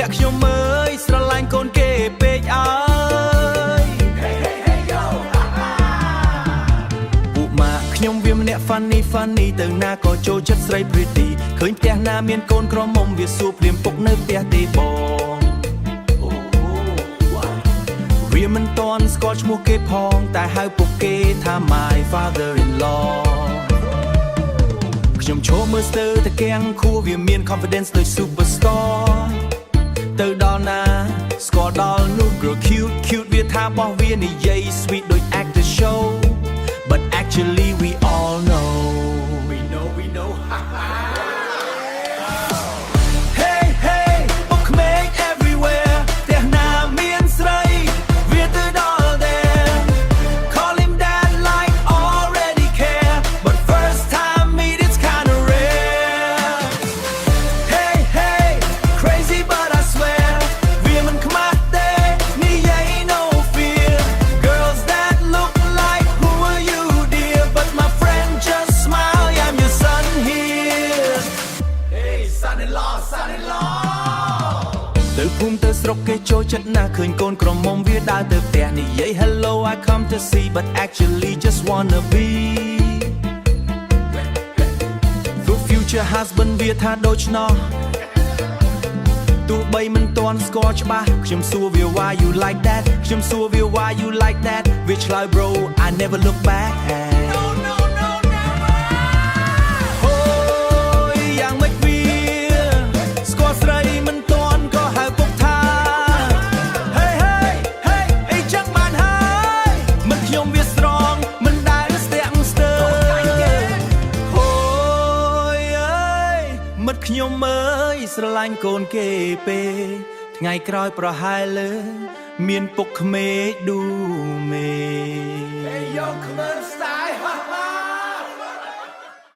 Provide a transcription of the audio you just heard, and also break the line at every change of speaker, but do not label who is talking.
អ្នកខ្ញុំអើយស្រឡាញ់កូនគេពេកអើយពួកម៉ាក់ខ្ញុំវាម្នាក់ funny ទៅណាក៏ចូលចិត្តស្រី pretty ឃើញផ្ទះណាមានកូនក្រមុំវាសួរព្រាមពុកនៅផ្ទះទេបងវាមិនតន់ស្គាល់ឈ្មោះគេផងតែហៅពុកគេថា my father in law ខ្ញុំឈរមើលស្ទើរតែកៀងខួរវាមាន confidence ដូច superstar ទៅដល់ណាស្គាល់ដល់នោះ girl cute វាថាបោះវានិយាយ sweet ដូច actor show but actually we all know Hey ពុកក្មេង everywhere ផ្ទះណាមានស្រីវាទៅដល់ there call him dad like already care but first time meet it's kinda rare Hey crazy but I swear វាមិនខ្មាស់ទេនិយាយ no fear girls that look like who are you dear but my friend just smile I'm your son here Hey son-in-law ទៅភូមិទៅស្រុកគេចូលចិត្តណាស់ឃើញកូនក្រមុំវាដើរទៅផ្ទះនិយាយ hello I come to see but actually just wanna be the future husband វាថាដូច្នោះទោះបីមិនទាន់ស្គាល់ច្បាស់ខ្ញុំសួរវា why you like that ខ្ញុំសួរវា why you like that វាឆ្លើយ bro I never look backយ៉ាងម៉េចវាស្គាល់ស្រីមិនទាន់ក៏ហៅពុកថាអីចឹងបានហើយមិនខ្ញុំវាស្រងមិនដែលស្ទាក់ស្ទើរអូយអើយមិត្តខ្ញុំអើយស្រឡាញ់កូនគេពេថ្ងៃក្រោយប្រហែលលើមានពុកក្មេកឌូមេ Hey yo come on